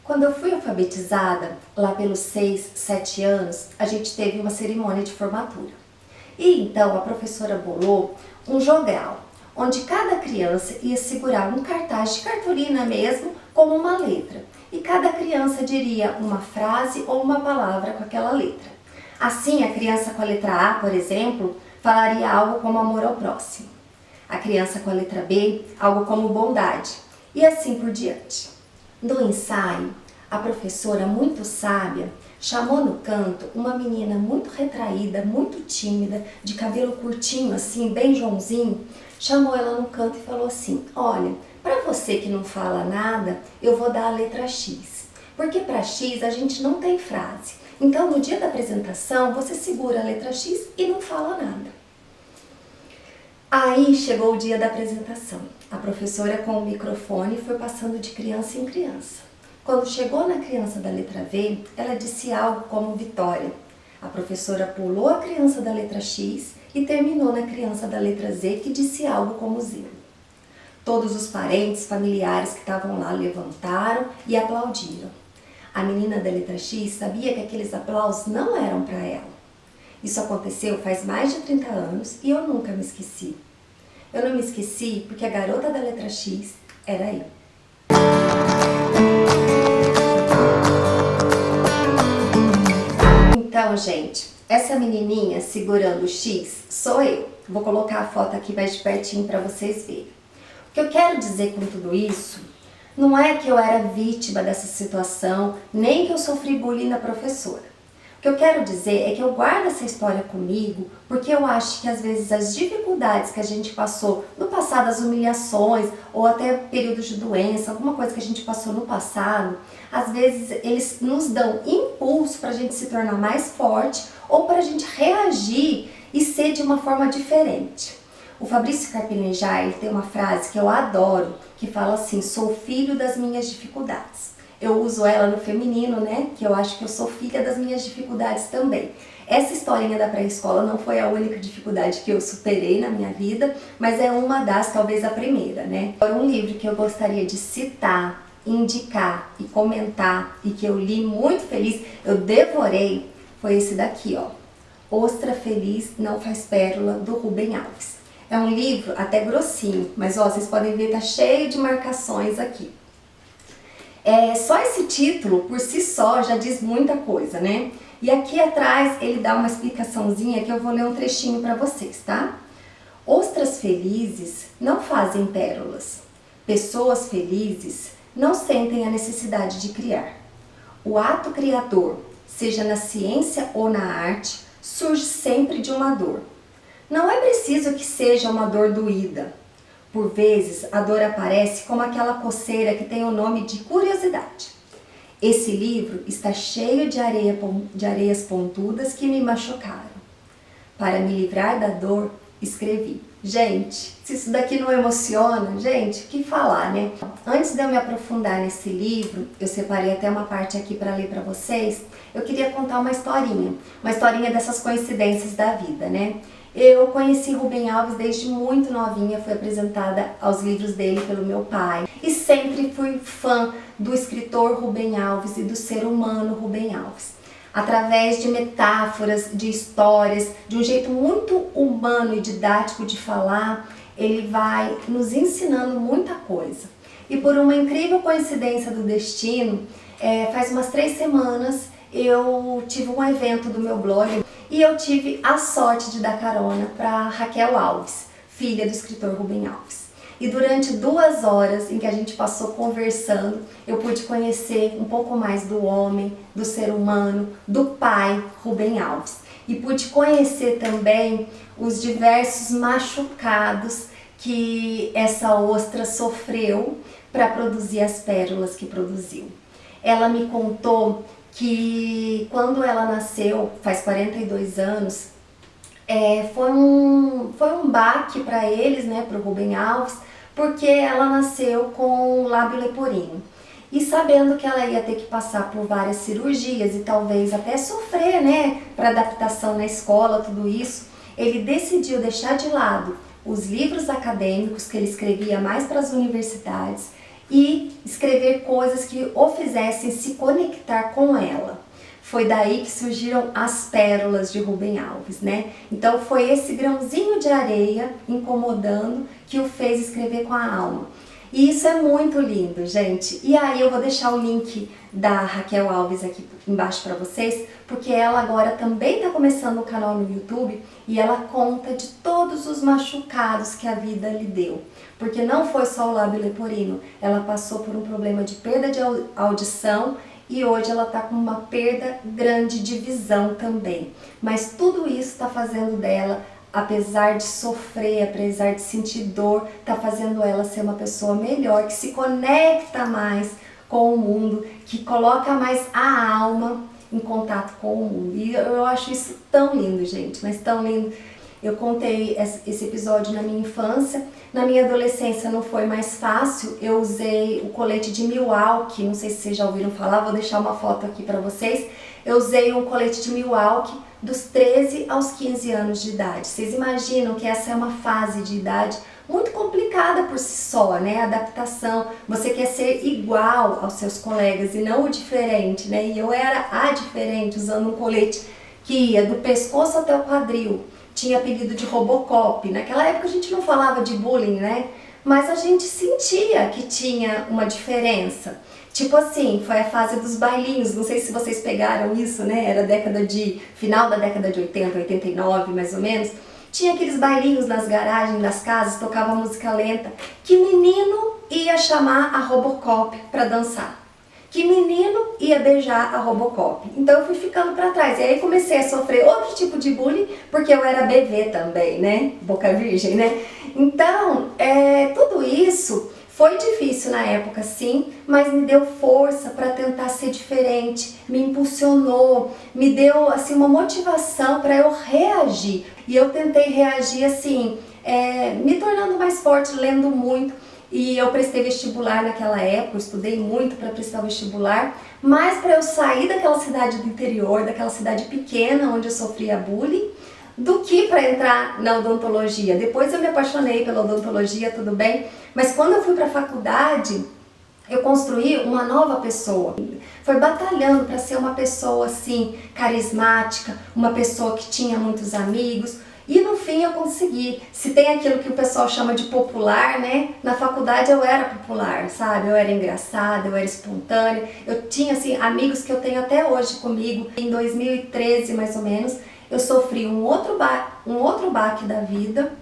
Quando eu fui alfabetizada, lá pelos 6, 7 anos, a gente teve uma cerimônia de formatura. E então a professora bolou um jogral, onde cada criança ia segurar um cartaz de cartolina mesmo, com uma letra. E cada criança diria uma frase ou uma palavra com aquela letra. Assim, a criança com a letra A, por exemplo, falaria algo como amor ao próximo. A criança com a letra B, algo como bondade. E assim por diante. No ensaio, a professora, muito sábia, chamou no canto uma menina muito retraída, muito tímida, de cabelo curtinho assim, bem Joãozinho. Chamou ela no canto e falou assim: olha, para você que não fala nada, eu vou dar a letra X. Porque para X a gente não tem frase. Então no dia da apresentação você segura a letra X e não fala nada. Aí chegou o dia da apresentação. A professora com o microfone foi passando de criança em criança. Quando chegou na criança da letra V, ela disse algo como Vitória. A professora pulou a criança da letra X e terminou na criança da letra Z, que disse algo como Z. Todos os parentes, familiares que estavam lá levantaram e aplaudiram. A menina da letra X sabia que aqueles aplausos não eram para ela. Isso aconteceu faz mais de 30 anos e eu nunca me esqueci. Eu não me esqueci porque a garota da letra X era eu. Então, gente, essa menininha segurando o X sou eu. Vou colocar a foto aqui mais de pertinho para vocês verem. O que eu quero dizer com tudo isso não é que eu era vítima dessa situação, nem que eu sofri bullying da professora. O que eu quero dizer é que eu guardo essa história comigo porque eu acho que às vezes as dificuldades que a gente passou no passado, as humilhações ou até períodos de doença, alguma coisa que a gente passou no passado, às vezes eles nos dão impulso para a gente se tornar mais forte ou para a gente reagir e ser de uma forma diferente. O Fabrício Carpinejar, ele tem uma frase que eu adoro, que fala assim: sou filho das minhas dificuldades. Eu uso ela no feminino, né? Que eu acho que eu sou filha das minhas dificuldades também. Essa historinha da pré-escola não foi a única dificuldade que eu superei na minha vida, mas é uma das, talvez a primeira, né? Um livro que eu gostaria de citar, indicar e comentar e que eu li muito feliz, eu devorei, foi esse daqui, ó. Ostra Feliz Não Faz Pérola, do Rubem Alves. É um livro até grossinho, mas ó, vocês podem ver, tá cheio de marcações aqui. Só esse título, por si só, já diz muita coisa, né? E aqui atrás ele dá uma explicaçãozinha que eu vou ler um trechinho para vocês, tá? Ostras felizes não fazem pérolas. Pessoas felizes não sentem a necessidade de criar. O ato criador, seja na ciência ou na arte, surge sempre de uma dor. Não é preciso que seja uma dor doída. Por vezes, a dor aparece como aquela coceira que tem o nome de curiosidade. Esse livro está cheio de areias pontudas que me machucaram. Para me livrar da dor, escrevi. Gente, se isso daqui não emociona, gente, o que falar, né? Antes de eu me aprofundar nesse livro, eu separei até uma parte aqui para ler para vocês. Eu queria contar uma historinha dessas coincidências da vida, né? Eu conheci Rubem Alves desde muito novinha, fui apresentada aos livros dele pelo meu pai. E sempre fui fã do escritor Rubem Alves e do ser humano Rubem Alves. Através de metáforas, de histórias, de um jeito muito humano e didático de falar, ele vai nos ensinando muita coisa. E por uma incrível coincidência do destino, faz umas 3 semanas eu tive um evento do meu blog e eu tive a sorte de dar carona para Raquel Alves, filha do escritor Rubem Alves. E durante 2 horas em que a gente passou conversando, eu pude conhecer um pouco mais do homem, do ser humano, do pai Rubem Alves. E pude conhecer também os diversos machucados que essa ostra sofreu para produzir as pérolas que produziu. Ela me contou que quando ela nasceu, faz 42 anos, foi um baque para eles, né, para o Rubem Alves, porque ela nasceu com lábio leporino. E sabendo que ela ia ter que passar por várias cirurgias e talvez até sofrer, né, para adaptação na escola, tudo isso, ele decidiu deixar de lado os livros acadêmicos que ele escrevia mais para as universidades e escrever coisas que o fizessem se conectar com ela. Foi daí que surgiram as pérolas de Rubem Alves, né? Então foi esse grãozinho de areia incomodando que o fez escrever com a alma. E isso é muito lindo, gente. E aí eu vou deixar o link da Raquel Alves aqui embaixo para vocês, porque ela agora também está começando um canal no YouTube e ela conta de todos os machucados que a vida lhe deu. Porque não foi só o lábio leporino, ela passou por um problema de perda de audição e hoje ela está com uma perda grande de visão também. Mas tudo isso está fazendo dela, apesar de sofrer, apesar de sentir dor, está fazendo ela ser uma pessoa melhor, que se conecta mais com o mundo, que coloca mais a alma em contato com o mundo. E eu acho isso tão lindo, gente, mas tão lindo. Eu contei esse episódio na minha infância. Na minha adolescência não foi mais fácil. Eu usei o colete de Milwaukee, não sei se vocês já ouviram falar, vou deixar uma foto aqui para vocês. Eu usei um colete de Milwaukee dos 13 aos 15 anos de idade. Vocês imaginam que essa é uma fase de idade muito complicada por si só, né? Adaptação. Você quer ser igual aos seus colegas e não o diferente, né? E eu era a diferente, usando um colete que ia do pescoço até o quadril. Tinha apelido de Robocop. Naquela época a gente não falava de bullying, né? Mas a gente sentia que tinha uma diferença. Tipo assim, foi a fase dos bailinhos, não sei se vocês pegaram isso, né? Era final da década de 80, 89 mais ou menos. Tinha aqueles bailinhos nas garagens das casas, tocava música lenta. Que menino ia chamar a Robocop pra dançar? Que menino ia beijar a Robocop? Então eu fui ficando pra trás. E aí comecei a sofrer outro tipo de bullying, porque eu era bebê também, né? Boca virgem, né? Então, tudo isso foi difícil na época, sim, mas me deu força para tentar ser diferente, me impulsionou, me deu assim uma motivação para eu reagir. E eu tentei reagir assim, me tornando mais forte, lendo muito. E eu prestei vestibular naquela época, eu estudei muito para prestar vestibular, mas para eu sair daquela cidade do interior, daquela cidade pequena onde eu sofria bullying, do que para entrar na odontologia. Depois eu me apaixonei pela odontologia, tudo bem, mas quando eu fui para a faculdade, eu construí uma nova pessoa. Foi batalhando para ser uma pessoa assim, carismática, uma pessoa que tinha muitos amigos. E no fim eu consegui. Se tem aquilo que o pessoal chama de popular, né? Na faculdade eu era popular, sabe? Eu era engraçada, eu era espontânea. Eu tinha, assim, amigos que eu tenho até hoje comigo. Em 2013, mais ou menos, eu sofri um outro baque da vida.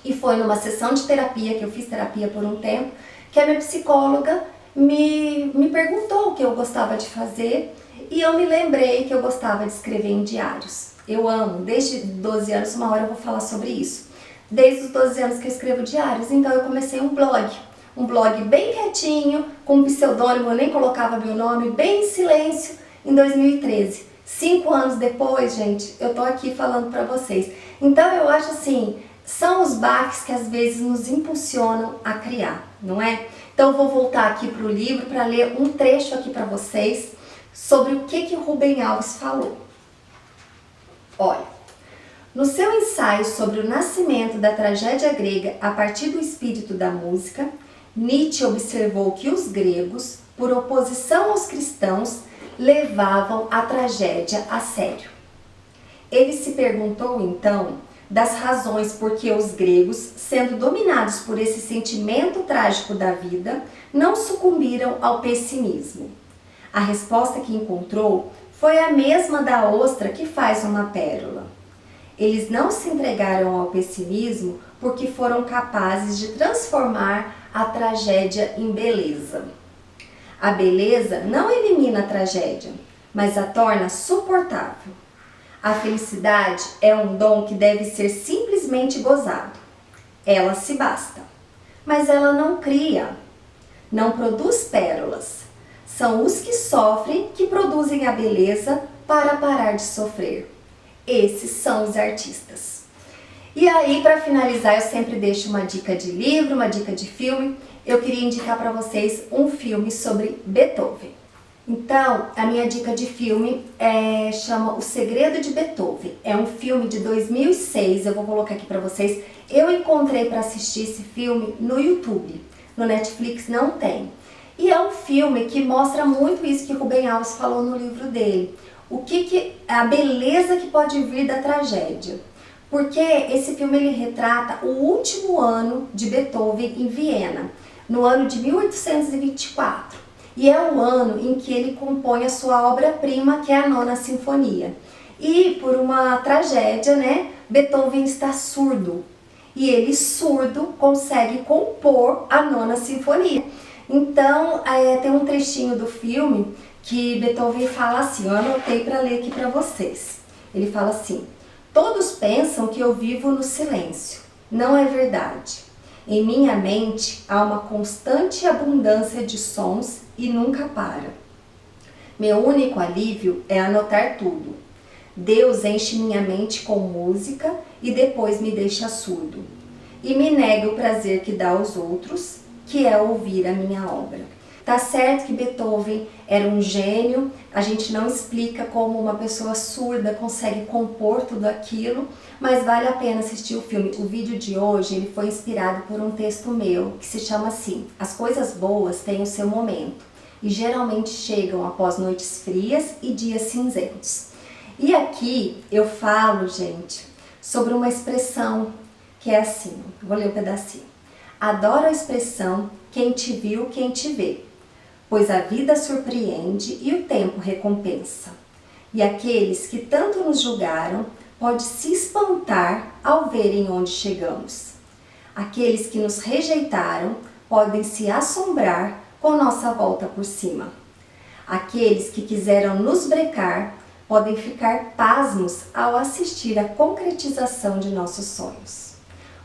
E foi numa sessão de terapia, que eu fiz terapia por um tempo, que a minha psicóloga me perguntou o que eu gostava de fazer. E eu me lembrei que eu gostava de escrever em diários. Eu amo, desde 12 anos, uma hora eu vou falar sobre isso. Desde os 12 anos que eu escrevo diários, então eu comecei um blog bem quietinho, com um pseudônimo, eu nem colocava meu nome, bem em silêncio, em 2013. 5 anos depois, gente, eu tô aqui falando pra vocês. Então eu acho assim, são os baques que às vezes nos impulsionam a criar, não é? Então eu vou voltar aqui pro livro para ler um trecho aqui pra vocês sobre o que o Rubem Alves falou. Olha, no seu ensaio sobre o nascimento da tragédia grega a partir do espírito da música, Nietzsche observou que os gregos, por oposição aos cristãos, levavam a tragédia a sério. Ele se perguntou então das razões por que os gregos, sendo dominados por esse sentimento trágico da vida, não sucumbiram ao pessimismo. A resposta que encontrou foi a mesma da ostra que faz uma pérola. Eles não se entregaram ao pessimismo porque foram capazes de transformar a tragédia em beleza. A beleza não elimina a tragédia, mas a torna suportável. A felicidade é um dom que deve ser simplesmente gozado. Ela se basta, mas ela não cria, não produz pérolas. São os que sofrem que produzem a beleza para parar de sofrer. Esses são os artistas. E aí, para finalizar, eu sempre deixo uma dica de livro, uma dica de filme. Eu queria indicar para vocês um filme sobre Beethoven. Então, a minha dica de filme chama O Segredo de Beethoven. É um filme de 2006, eu vou colocar aqui para vocês. Eu encontrei para assistir esse filme no YouTube. no Netflix não tem. E é um filme que mostra muito isso que Rubem Alves falou no livro dele. A beleza que pode vir da tragédia. Porque esse filme ele retrata o último ano de Beethoven em Viena, no ano de 1824. E é o ano em que ele compõe a sua obra-prima, que é a Nona Sinfonia. E por uma tragédia, né, Beethoven está surdo. E ele, surdo, consegue compor a Nona Sinfonia. Então, tem um trechinho do filme que Beethoven fala assim, eu anotei para ler aqui para vocês. Ele fala assim: todos pensam que eu vivo no silêncio. Não é verdade. Em minha mente há uma constante abundância de sons e nunca para. Meu único alívio é anotar tudo. Deus enche minha mente com música e depois me deixa surdo. E me nega o prazer que dá aos outros, que é ouvir a minha obra. Tá certo que Beethoven era um gênio, a gente não explica como uma pessoa surda consegue compor tudo aquilo, mas vale a pena assistir o filme. O vídeo de hoje ele foi inspirado por um texto meu que se chama assim: As coisas boas têm o seu momento e geralmente chegam após noites frias e dias cinzentos. E aqui eu falo, gente, sobre uma expressão que é assim, vou ler um pedacinho. Adoro a expressão quem te viu, quem te vê, pois a vida surpreende e o tempo recompensa. E aqueles que tanto nos julgaram podem se espantar ao verem onde chegamos. Aqueles que nos rejeitaram podem se assombrar com nossa volta por cima. Aqueles que quiseram nos brecar podem ficar pasmos ao assistir à concretização de nossos sonhos.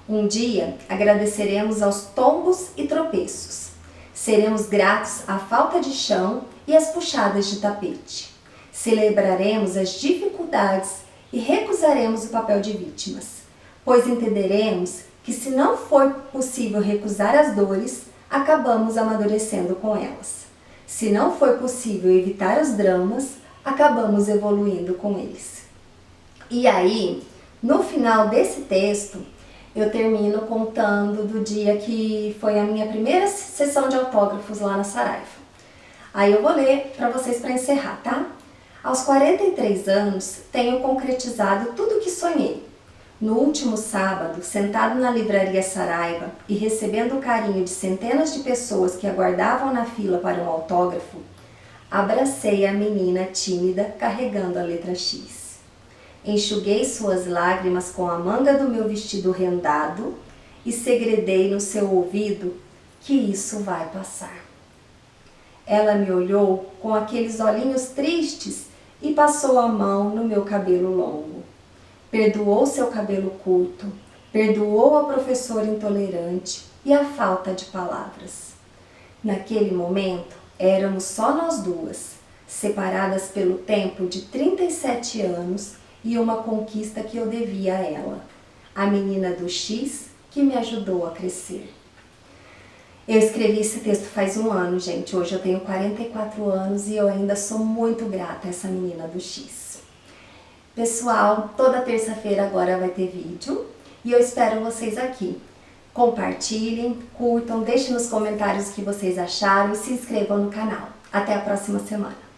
Um dia agradeceremos aos tombos e tropeços. Seremos gratos à falta de chão e às puxadas de tapete. Celebraremos as dificuldades e recusaremos o papel de vítimas, pois entenderemos que se não for possível recusar as dores, acabamos amadurecendo com elas. Se não for possível evitar os dramas, acabamos evoluindo com eles. E aí, no final desse texto, eu termino contando do dia que foi a minha primeira sessão de autógrafos lá na Saraiva. Aí eu vou ler para vocês para encerrar, tá? Aos 43 anos, tenho concretizado tudo o que sonhei. No último sábado, sentado na livraria Saraiva e recebendo o carinho de centenas de pessoas que aguardavam na fila para um autógrafo, abracei a menina tímida carregando a letra X. Enxuguei suas lágrimas com a manga do meu vestido rendado e segredei no seu ouvido que isso vai passar. Ela me olhou com aqueles olhinhos tristes e passou a mão no meu cabelo longo. Perdoou seu cabelo curto, perdoou a professora intolerante e a falta de palavras. Naquele momento, éramos só nós duas, separadas pelo tempo de 37 anos e uma conquista que eu devia a ela, a menina do X que me ajudou a crescer. Eu escrevi esse texto faz um ano, gente. Hoje eu tenho 44 anos e eu ainda sou muito grata a essa menina do X. Pessoal, toda terça-feira agora vai ter vídeo e eu espero vocês aqui. Compartilhem, curtam, deixem nos comentários o que vocês acharam e se inscrevam no canal. Até a próxima semana.